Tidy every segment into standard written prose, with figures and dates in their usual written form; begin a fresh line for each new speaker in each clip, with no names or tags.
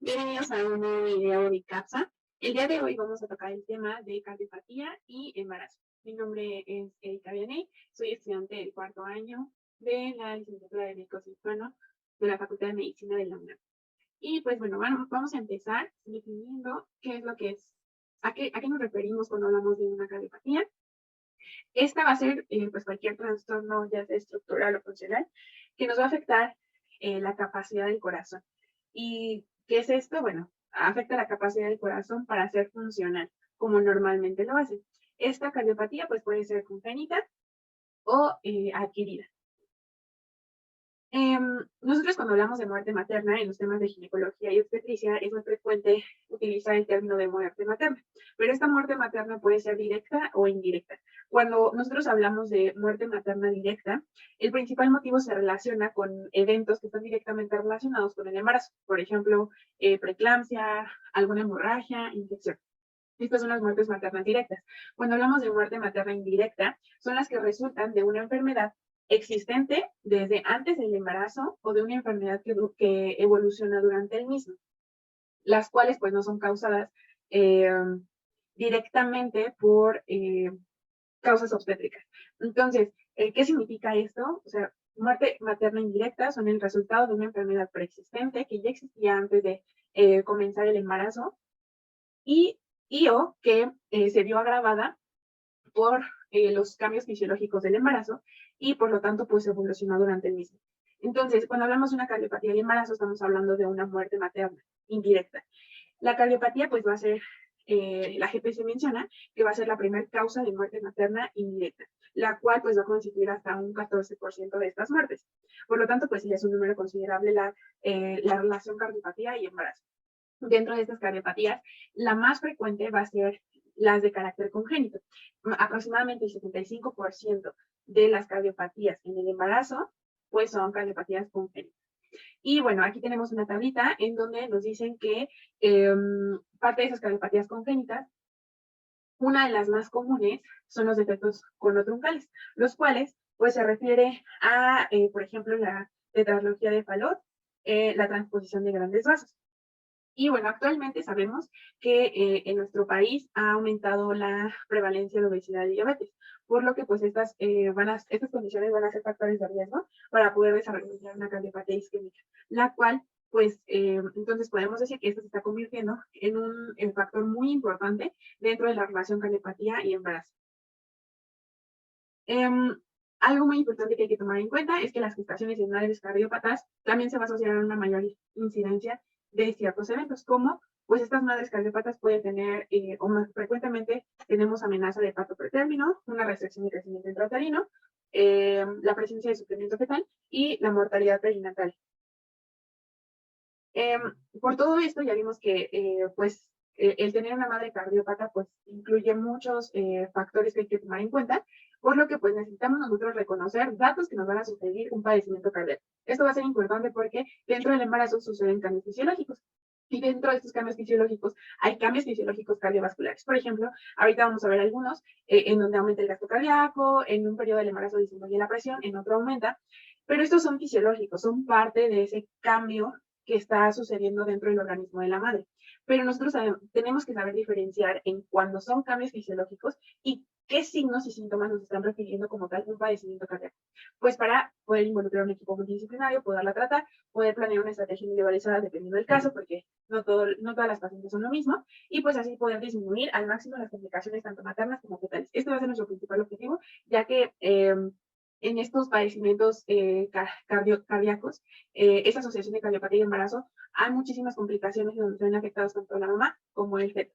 Bienvenidos a un nuevo video de CAPSA. El día de hoy vamos a tocar el tema de cardiopatía y embarazo. Mi nombre es Erika Vianey, soy estudiante del cuarto año de la licenciatura de médico cirujano de la Facultad de Medicina de la UNAM. Y pues bueno, vamos a empezar definiendo qué es lo que es, a qué nos referimos cuando hablamos de una cardiopatía. Esta va a ser pues cualquier trastorno, ya sea estructural o funcional, que nos va a afectar la capacidad del corazón. ¿Y qué es esto? Bueno, afecta la capacidad del corazón para ser funcional, como normalmente lo hace. Esta cardiopatía pues puede ser congénita o adquirida. Nosotros cuando hablamos de muerte materna en los temas de ginecología y obstetricia es muy frecuente utilizar el término de muerte materna, pero esta muerte materna puede ser directa o indirecta. Cuando nosotros hablamos de muerte materna directa, el principal motivo se relaciona con eventos que están directamente relacionados con el embarazo, por ejemplo, preeclampsia, alguna hemorragia, infección. Estas son las muertes maternas directas. Cuando hablamos de muerte materna indirecta, son las que resultan de una enfermedad existente desde antes del embarazo o de una enfermedad que evoluciona durante el mismo, las cuales pues no son causadas eh, directamente por causas obstétricas. Entonces, ¿qué significa esto? O sea, muerte materna indirecta son el resultado de una enfermedad preexistente que ya existía antes de comenzar el embarazo y, o que se vio agravada por los cambios fisiológicos del embarazo y por lo tanto pues evolucionó durante el mismo. Entonces, cuando hablamos de una cardiopatía de embarazo, estamos hablando de una muerte materna indirecta. La cardiopatía pues va a ser, la GPC menciona que va a ser la primera causa de muerte materna indirecta, la cual pues va a constituir hasta un 14% de estas muertes. Por lo tanto, pues sí es un número considerable la relación cardiopatía y embarazo. Dentro de estas cardiopatías, la más frecuente va a ser las de carácter congénito. Aproximadamente el 75% de las cardiopatías en el embarazo, pues son cardiopatías congénitas. Y bueno, aquí tenemos una tablita en donde nos dicen que parte de esas cardiopatías congénitas, una de las más comunes son los defectos conotroncales, los cuales pues se refiere a, por ejemplo, la tetralogía de Fallot, la transposición de grandes vasos. Y bueno, actualmente sabemos que en nuestro país ha aumentado la prevalencia de obesidad y diabetes, por lo que pues estas condiciones van a ser factores de riesgo para poder desarrollar una cardiopatía isquémica, la cual pues entonces podemos decir que esto se está convirtiendo en un factor muy importante dentro de la relación cardiopatía y embarazo. Algo muy importante que hay que tomar en cuenta es que las gestaciones en madres cardiópatas también se va a asociar a una mayor incidencia de ciertos eventos, como pues estas madres cardiópatas pueden tener, o más frecuentemente tenemos amenaza de parto pretérmino, una restricción de crecimiento intrauterino, la presencia de sufrimiento fetal y la mortalidad perinatal. Por todo esto ya vimos que pues el tener una madre cardiópata pues incluye muchos factores que hay que tomar en cuenta, por lo que pues necesitamos nosotros reconocer datos que nos van a sugerir un padecimiento cardíaco. Esto va a ser importante porque dentro del embarazo suceden cambios fisiológicos. Y dentro de estos cambios fisiológicos hay cambios fisiológicos cardiovasculares. Por ejemplo, ahorita vamos a ver algunos en donde aumenta el gasto cardíaco, en un periodo del embarazo disminuye la presión, en otro aumenta, pero estos son fisiológicos, son parte de ese cambio que está sucediendo dentro del organismo de la madre. Pero nosotros tenemos que saber diferenciar en cuándo son cambios fisiológicos y qué signos y síntomas nos están refiriendo como tal un padecimiento cardíaco. Pues para poder involucrar un equipo multidisciplinario, poderla tratar, poder planear una estrategia individualizada dependiendo del caso, porque no todas las pacientes son lo mismo, y pues así poder disminuir al máximo las complicaciones tanto maternas como fetales. Este va a ser nuestro principal objetivo, ya que en estos padecimientos cardíacos, esa asociación de cardiopatía y embarazo, hay muchísimas complicaciones donde se ven afectados tanto la mamá como el feto.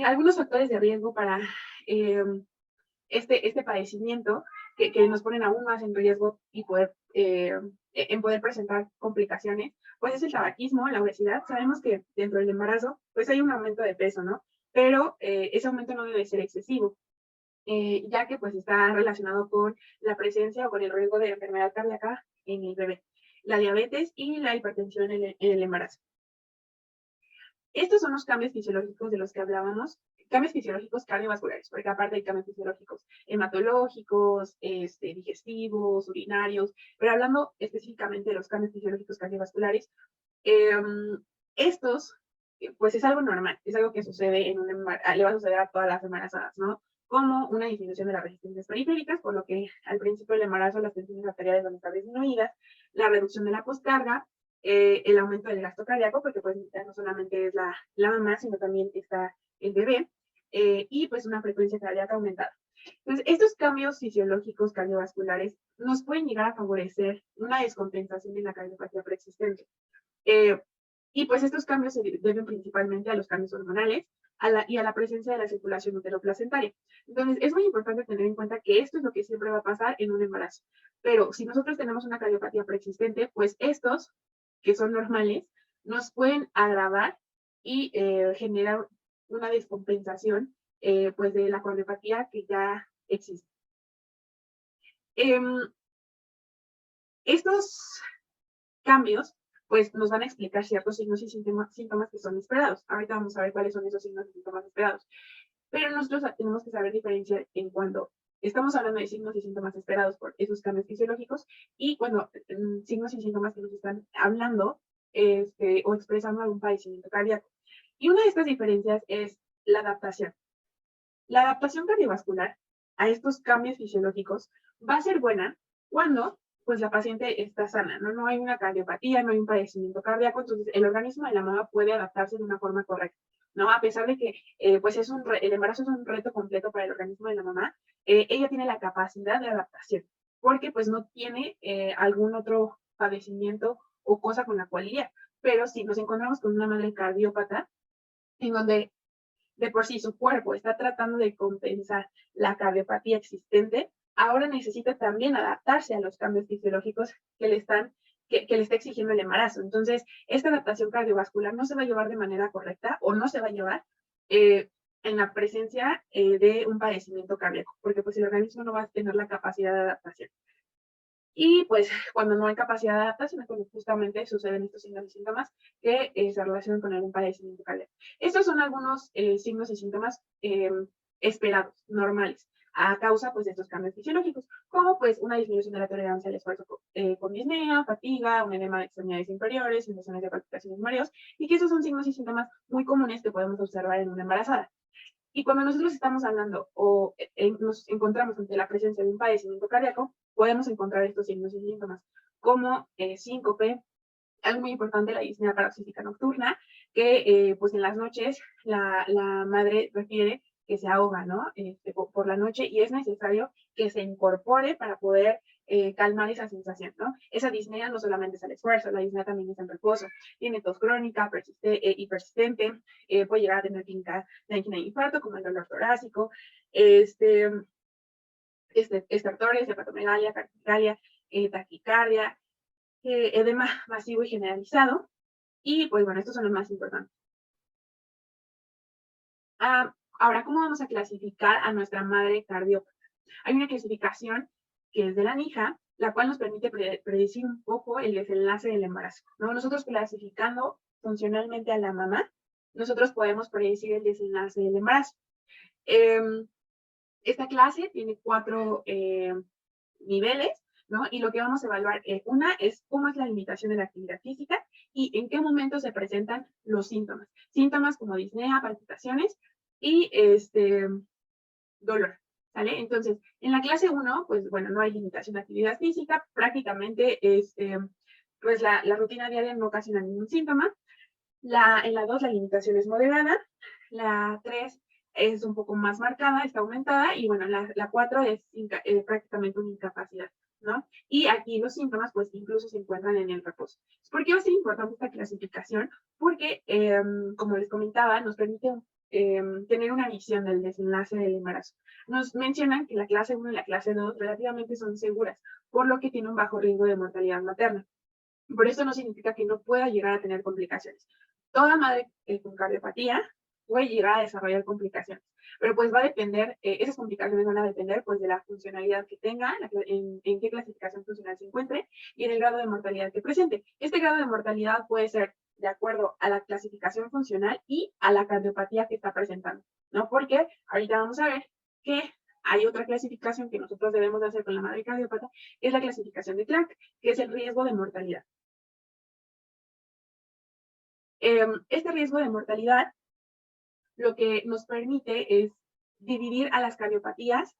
Algunos factores de riesgo para eh, este padecimiento que nos ponen aún más en riesgo y en poder presentar complicaciones, pues es el tabaquismo, la obesidad. Sabemos que dentro del embarazo, pues hay un aumento de peso, ¿no? Pero ese aumento no debe ser excesivo, ya que pues está relacionado con la presencia o con el riesgo de enfermedad cardíaca en el bebé, la diabetes y la hipertensión en el embarazo. Estos son los cambios fisiológicos de los que hablábamos, cambios fisiológicos cardiovasculares, porque aparte hay cambios fisiológicos hematológicos, digestivos, urinarios, pero hablando específicamente de los cambios fisiológicos cardiovasculares, Estos, pues es algo normal, es algo que sucede en un le va a suceder a todas las embarazadas, ¿no? Como una disminución de las resistencias periféricas, por lo que al principio del embarazo las tensiones arteriales van a estar disminuidas, la reducción de la poscarga, el aumento del gasto cardíaco, porque pues ya no solamente es la mamá, sino también está el bebé, y pues una frecuencia cardíaca aumentada. Entonces, estos cambios fisiológicos cardiovasculares nos pueden llegar a favorecer una descompensación de la cardiopatía preexistente. Eh, y pues estos cambios se deben principalmente a los cambios hormonales y a la presencia de la circulación uteroplacentaria. Entonces, es muy importante tener en cuenta que esto es lo que siempre va a pasar en un embarazo. Pero si nosotros tenemos una cardiopatía preexistente, pues estos, que son normales, nos pueden agravar y generar una descompensación pues de la cardiopatía que ya existe. Estos cambios pues nos van a explicar ciertos signos y síntomas que son esperados. Ahorita vamos a ver cuáles son esos signos y síntomas esperados. Pero nosotros tenemos que saber diferenciar en cuando estamos hablando de signos y síntomas esperados por esos cambios fisiológicos y cuando signos y síntomas que nos están hablando o expresando algún padecimiento cardíaco. Y una de estas diferencias es la adaptación. La adaptación cardiovascular a estos cambios fisiológicos va a ser buena cuando pues la paciente está sana, ¿no? No hay una cardiopatía, no hay un padecimiento cardíaco, entonces el organismo de la mamá puede adaptarse de una forma correcta, ¿no? A pesar de que pues el embarazo es un reto completo para el organismo de la mamá, ella tiene la capacidad de adaptación, porque pues no tiene algún otro padecimiento o cosa con la cual lidiar. Pero si nos encontramos con una madre cardiópata, en donde de por sí su cuerpo está tratando de compensar la cardiopatía existente, ahora necesita también adaptarse a los cambios fisiológicos que le está exigiendo el embarazo. Entonces, esta adaptación cardiovascular no se va a llevar de manera correcta o no se va a llevar en la presencia de un padecimiento cardíaco, porque pues el organismo no va a tener la capacidad de adaptación. Y pues cuando no hay capacidad de adaptación, pues justamente suceden estos signos y síntomas que se relacionan con algún padecimiento cardíaco. Estos son algunos signos y síntomas esperados, normales, a causa pues de estos cambios fisiológicos, como pues una disminución de la tolerancia al esfuerzo con disnea, fatiga, un edema de extremidades inferiores, sensaciones de palpitaciones y mareos, y que esos son signos y síntomas muy comunes que podemos observar en una embarazada. Y cuando nosotros estamos hablando o nos encontramos ante la presencia de un padecimiento cardíaco, podemos encontrar estos signos y síntomas como síncope, algo muy importante, la disnea paroxística nocturna, que pues en las noches la madre refiere que se ahoga, ¿no? Por la noche y es necesario que se incorpore para poder calmar esa sensación, ¿no? Esa disnea no solamente es al esfuerzo, la disnea también es en reposo, tiene tos crónica y persistente, puede llegar a tener clínica de angina de infarto, como el dolor torácico, estertores, hepatomegalia, cardiacalia, taquicardia, edema masivo y generalizado. Y pues bueno, estos son los más importantes. Ahora, ¿cómo vamos a clasificar a nuestra madre cardiópata? Hay una clasificación que es de la NIJA, la cual nos permite predecir un poco el desenlace del embarazo, ¿no? Nosotros clasificando funcionalmente a la mamá, nosotros podemos predecir el desenlace del embarazo. Esta clase tiene 4 niveles, ¿no? Y lo que vamos a evaluar una es cómo es la limitación de la actividad física y en qué momento se presentan los síntomas. Síntomas como disnea, palpitaciones y dolor, ¿sale? Entonces, en la clase 1, pues bueno, no hay limitación de actividad física, prácticamente pues la rutina diaria no ocasiona ningún síntoma. En la 2 la limitación es moderada, la 3 es un poco más marcada, está aumentada, y bueno, la 4 es prácticamente una incapacidad, ¿no? Y aquí los síntomas, pues incluso se encuentran en el reposo. ¿Por qué va a ser importante esta clasificación? Porque, como les comentaba, nos permite tener una visión del desenlace del embarazo. Nos mencionan que la clase 1 y la clase 2 relativamente son seguras, por lo que tiene un bajo riesgo de mortalidad materna. Por esto no significa que no pueda llegar a tener complicaciones. Toda madre con cardiopatía puede llegar a desarrollar complicaciones, pero pues va a depender, esas complicaciones van a depender pues de la funcionalidad que tenga, en qué clasificación funcional se encuentre y en el grado de mortalidad que presente. Este grado de mortalidad puede ser de acuerdo a la clasificación funcional y a la cardiopatía que está presentando, ¿no? Porque ahorita vamos a ver que hay otra clasificación que nosotros debemos de hacer con la madre cardiópata, que es la clasificación de Clark, que es el riesgo de mortalidad. Este riesgo de mortalidad lo que nos permite es dividir a las cardiopatías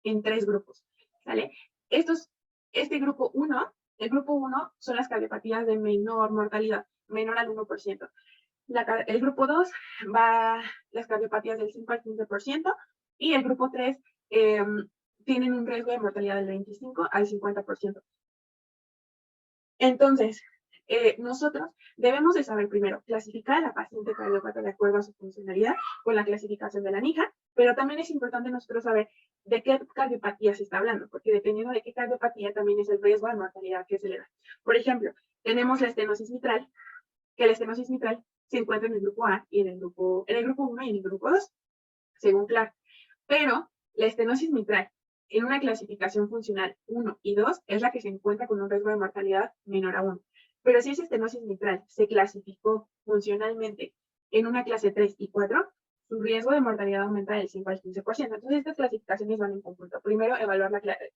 en 3 grupos, ¿sale? Este grupo 1, el grupo 1 son las cardiopatías de menor mortalidad, menor al 1%. El grupo 2 va las cardiopatías del 5 al 15% y el grupo 3 tienen un riesgo de mortalidad del 25 al 50%. Entonces, nosotros debemos de saber primero clasificar a la paciente cardiópata de acuerdo a su funcionalidad con la clasificación de la NIJA, pero también es importante nosotros saber de qué cardiopatía se está hablando, porque dependiendo de qué cardiopatía también es el riesgo de mortalidad que se le da. Por ejemplo, tenemos la estenosis mitral, que la estenosis mitral se encuentra en el grupo A y en el grupo 1 y en el grupo 2, según Clark. Pero la estenosis mitral en una clasificación funcional 1 y 2 es la que se encuentra con un riesgo de mortalidad menor a 1. Pero si esa estenosis mitral se clasificó funcionalmente en una clase 3 y 4, su riesgo de mortalidad aumenta del 5 al 15%. Entonces, estas clasificaciones van en conjunto. Primero,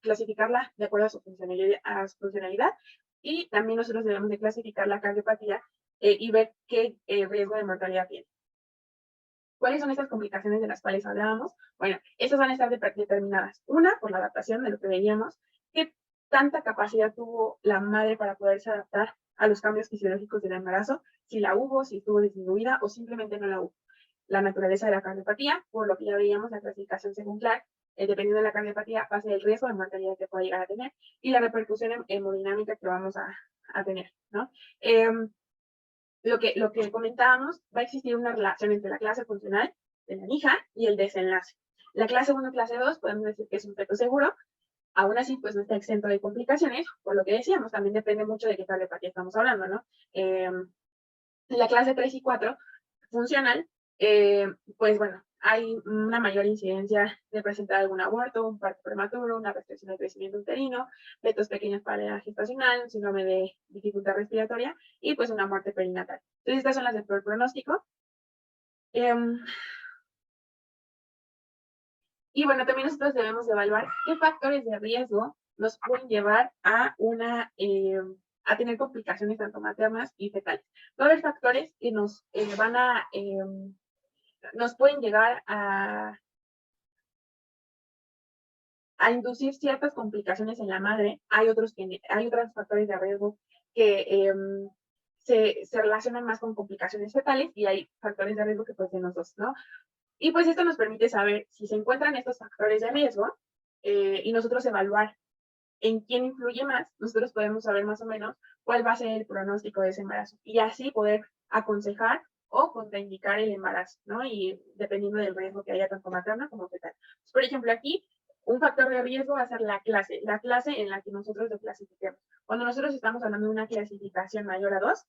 clasificarla de acuerdo a su funcionalidad y también nosotros debemos de clasificar la cardiopatía y ver qué riesgo de mortalidad tiene. ¿Cuáles son estas complicaciones de las cuales hablábamos? Bueno, esas van a estar determinadas. Una, por la adaptación de lo que veíamos, qué tanta capacidad tuvo la madre para poderse adaptar a los cambios fisiológicos del embarazo, si la hubo, si estuvo disminuida o simplemente no la hubo. La naturaleza de la cardiopatía, por lo que ya veíamos la clasificación según Clark, dependiendo de la cardiopatía, va a ser el riesgo de mortalidad que pueda llegar a tener y la repercusión hemodinámica que vamos a tener, ¿no? Lo que comentábamos, va a existir una relación entre la clase funcional de la NIJA y el desenlace. La clase 1 y clase 2 podemos decir que es un feto seguro, aún así pues no está exento de complicaciones, por lo que decíamos, también depende mucho de qué cardiopatía estamos hablando, ¿no? La clase 3 y 4 funcional, pues bueno, hay una mayor incidencia de presentar algún aborto, un parto prematuro, una restricción del crecimiento uterino, fetos pequeños para la edad gestacional, un síndrome de dificultad respiratoria y pues una muerte perinatal. Entonces estas son las de peor pronóstico. Y bueno, también nosotros debemos evaluar qué factores de riesgo nos pueden llevar a a tener complicaciones tanto maternas y fetales. Va a haber factores que nos nos pueden llegar a inducir ciertas complicaciones en la madre. Hay otros factores de riesgo que se relacionan más con complicaciones fetales y hay factores de riesgo que pues de los dos, ¿no? Y pues esto nos permite saber si se encuentran estos factores de riesgo y nosotros evaluar en quién influye más, nosotros podemos saber más o menos cuál va a ser el pronóstico de ese embarazo y así poder aconsejar o contraindicar el embarazo, ¿no? Y dependiendo del riesgo que haya tanto materno como fetal. Pues, por ejemplo, aquí un factor de riesgo va a ser la clase en la que nosotros lo clasifiquemos. Cuando nosotros estamos hablando de una clasificación mayor a 2,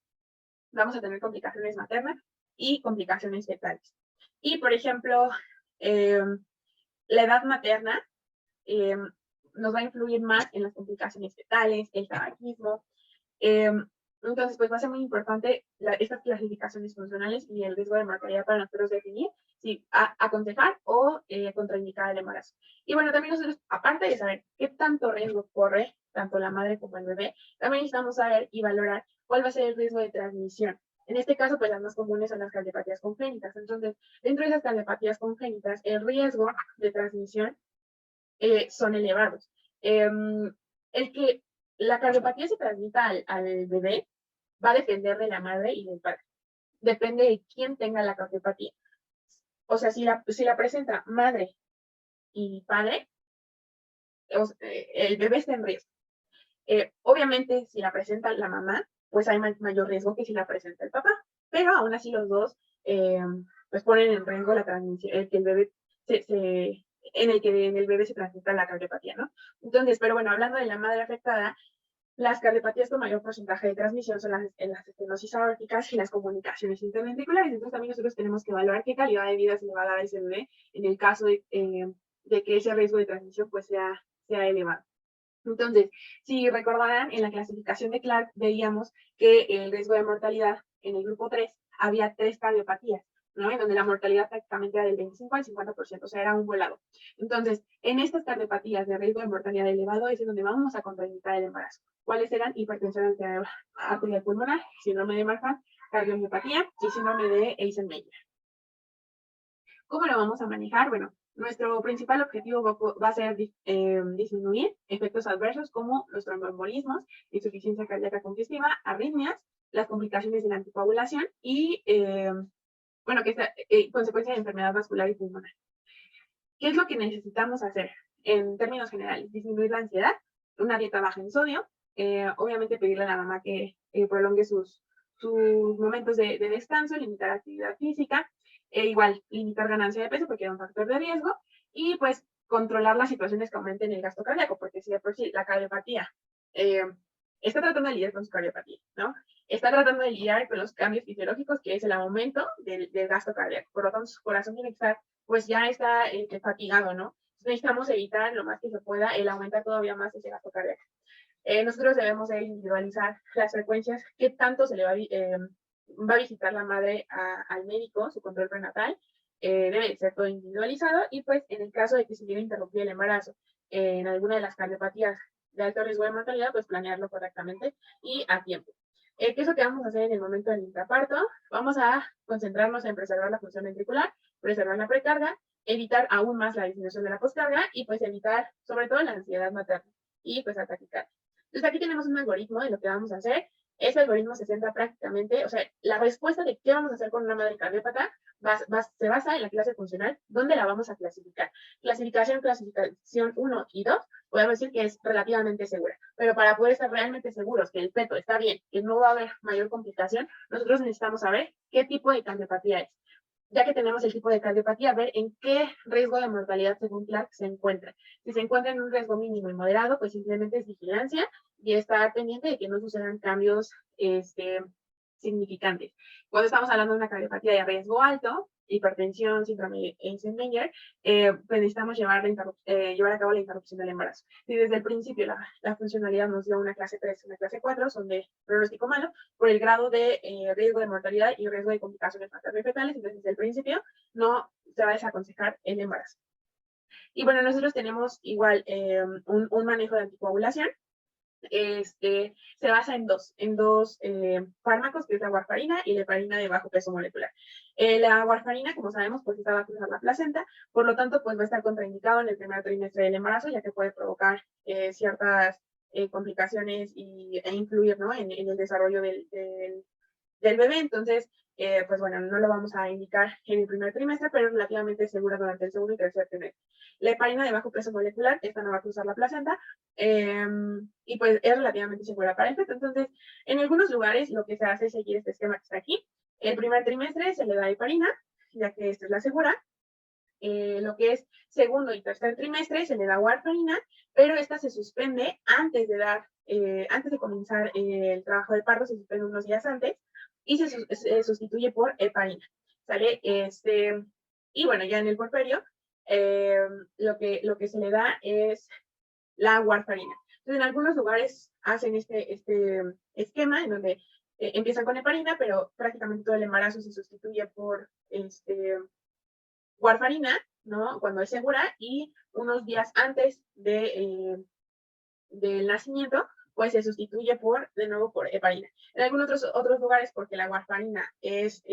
vamos a tener complicaciones maternas y complicaciones fetales. Y, por ejemplo, la edad materna nos va a influir más en las complicaciones fetales, el tabaquismo. Entonces, pues va a ser muy importante estas clasificaciones funcionales y el riesgo de mortalidad para nosotros definir si aconsejar o contraindicar el embarazo. Y bueno, también nosotros, aparte de saber qué tanto riesgo corre tanto la madre como el bebé, también necesitamos saber y valorar cuál va a ser el riesgo de transmisión. En este caso, pues las más comunes son las cardiopatías congénitas. Entonces, dentro de esas cardiopatías congénitas, el riesgo de transmisión son elevados. El que la cardiopatía se transmita al bebé va a depender de la madre y del padre. Depende de quién tenga la cardiopatía. O sea, si la presenta madre y padre, el bebé está en riesgo. Obviamente, si la presenta la mamá, pues hay mayor riesgo que si la presenta el papá. Pero aún así los dos pues ponen en riesgo la transmisión, el que el bebé en el bebé se transmita la cardiopatía, ¿no? Entonces, pero bueno, hablando de la madre afectada, las cardiopatías con mayor porcentaje de transmisión son las estenosis aórticas y las comunicaciones interventriculares. Entonces, también nosotros tenemos que evaluar qué calidad de vida se le va a dar a ese bebé en el caso de que ese riesgo de transmisión pues sea elevado. Entonces, si recordarán, en la clasificación de Clark veíamos que el riesgo de mortalidad en el grupo 3 había 3 cardiopatías, ¿no? En donde la mortalidad prácticamente era del 25 al 50%, o sea, era un volado. Entonces, en estas cardiopatías de riesgo de mortalidad elevado es en donde vamos a contraindicar el embarazo. ¿Cuáles eran? Hipertensión arterial pulmonar, síndrome de Marfan cardiomiopatía y síndrome de Eisenmenger. ¿Cómo lo vamos a manejar? Bueno, nuestro principal objetivo va a ser disminuir efectos adversos como los tromboembolismos, insuficiencia cardíaca congestiva, arritmias, las complicaciones de la anticoagulación y, bueno, que es consecuencia de enfermedad vascular y pulmonar. ¿Qué es lo que necesitamos hacer? En términos generales, disminuir la ansiedad, una dieta baja en sodio, obviamente pedirle a la mamá que prolongue sus momentos de descanso, limitar actividad física, igual limitar ganancia de peso porque es un factor de riesgo, y pues controlar las situaciones que aumenten el gasto cardíaco, porque si de por sí la cardiopatía está tratando de lidiar con su cardiopatía, ¿no? Está tratando de lidiar con los cambios fisiológicos, que es el aumento del gasto cardíaco. Por lo tanto, su corazón tiene que estar, pues ya está fatigado, ¿no? Necesitamos evitar lo más que se pueda el aumentar todavía más ese gasto cardíaco. Nosotros debemos de individualizar las frecuencias, qué tanto se le va a visitar la madre al médico, su control prenatal, debe ser todo individualizado y pues en el caso de que se quiera interrumpir el embarazo en alguna de las cardiopatías de alto riesgo de mortalidad, pues planearlo correctamente y a tiempo. ¿Qué es lo que vamos a hacer en el momento del intraparto? Vamos a concentrarnos en preservar la función ventricular, preservar la precarga, evitar aún más la disminución de la poscarga y pues evitar sobre todo la ansiedad materna y pues la taquicardia. Entonces aquí tenemos un algoritmo de lo que vamos a hacer. Ese algoritmo se centra prácticamente, o sea, la respuesta de qué vamos a hacer con una madre cardiópata se basa en la clase funcional, ¿dónde la vamos a clasificar? Clasificación 1 y 2, podemos decir que es relativamente segura, pero para poder estar realmente seguros que el feto está bien, que no va a haber mayor complicación, nosotros necesitamos saber qué tipo de cardiopatía es. Ya que tenemos el tipo de cardiopatía, ver en qué riesgo de mortalidad según Clark se encuentra. Si se encuentra en un riesgo mínimo y moderado, pues simplemente es vigilancia y estar pendiente de que no sucedan cambios significantes. Cuando estamos hablando de una cardiopatía de riesgo alto, hipertensión, síndrome de Eisenmenger, pues necesitamos llevar a cabo la interrupción del embarazo. Si desde el principio la funcionalidad nos dio una clase 3, una clase 4, son de pronóstico malo, por el grado de riesgo de mortalidad y riesgo de complicaciones materno-fetales, entonces desde el principio no se va a desaconsejar el embarazo. Y bueno, nosotros tenemos igual un manejo de anticoagulación, se basa en dos fármacos, que es la warfarina y la heparina de bajo peso molecular. La warfarina, como sabemos, pues esta va a cruzar la placenta, por lo tanto, pues va a estar contraindicado en el primer trimestre del embarazo, ya que puede provocar ciertas complicaciones e influir, ¿no? en el desarrollo del bebé. Entonces, pues bueno, no lo vamos a indicar en el primer trimestre, pero es relativamente segura durante el segundo y tercer trimestre. La heparina de bajo peso molecular, esta no va a cruzar la placenta, y pues es relativamente segura para el feto. Entonces, en algunos lugares lo que se hace es seguir este esquema que está aquí. El primer trimestre se le da heparina, ya que esta es la segura. Lo que es segundo y tercer trimestre se le da warfarina, pero esta se suspende antes de comenzar el trabajo de parto, se suspende unos días antes y se sustituye por heparina, ¿sale? Y bueno, ya en el puerperio, lo que se le da es la warfarina. Entonces, en algunos lugares hacen este esquema en donde empiezan con heparina, pero prácticamente todo el embarazo se sustituye por warfarina, ¿no? Cuando es segura, y unos días antes del nacimiento, pues se sustituye de nuevo por heparina. En algunos otros lugares, porque la warfarina es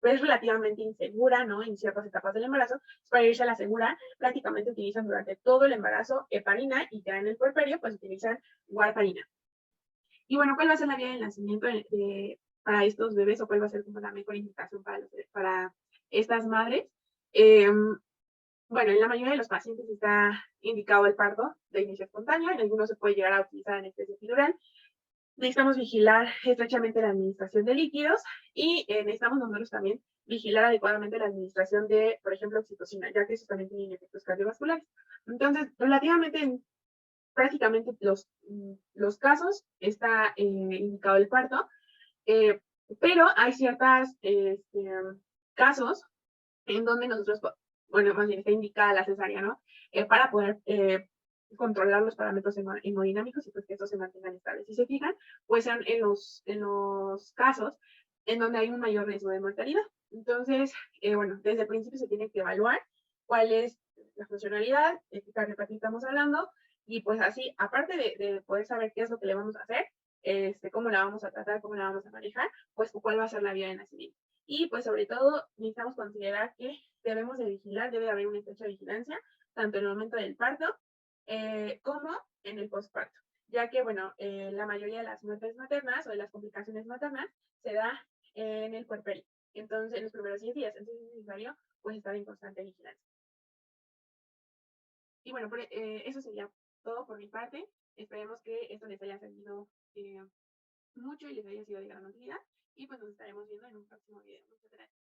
pues relativamente insegura, ¿no? En ciertas etapas del embarazo, para irse a la segura, prácticamente utilizan durante todo el embarazo heparina y ya en el puerperio, pues utilizan warfarina. Y bueno, ¿cuál va a ser la vía del nacimiento para estos bebés o cuál va a ser como la mejor indicación para estas madres? Bueno, en la mayoría de los pacientes está indicado el parto de inicio espontáneo, en algunos se puede llegar a utilizar anestesia epidural. Necesitamos vigilar estrechamente la administración de líquidos y necesitamos nosotros también vigilar adecuadamente la administración de, por ejemplo, oxitocina, ya que eso también tiene efectos cardiovasculares. Entonces, relativamente en prácticamente los casos está indicado el parto, pero hay ciertos casos en donde nosotros, bueno, más bien está indicada la cesárea, ¿no? Para poder controlar los parámetros hemodinámicos y pues que estos se mantengan estables. Si se fijan, pues son en los casos en donde hay un mayor riesgo de mortalidad. Entonces, bueno, desde el principio se tiene que evaluar cuál es la funcionalidad, de qué cardiopatía estamos hablando, y pues así, aparte de poder saber qué es lo que le vamos a hacer, cómo la vamos a tratar, cómo la vamos a manejar, pues cuál va a ser la vía de nacimiento. Y pues sobre todo necesitamos considerar que debemos de vigilar, debe haber una estrecha vigilancia, tanto en el momento del parto como en el posparto, ya que, bueno, la mayoría de las muertes maternas o de las complicaciones maternas se da en el puerperio, entonces en los primeros 10 días, entonces es necesario pues estar en constante vigilancia. Y bueno, eso sería todo por mi parte. Esperemos que esto les haya servido mucho y les haya sido de gran utilidad. Y pues nos estaremos viendo en un próximo video. Muchas gracias.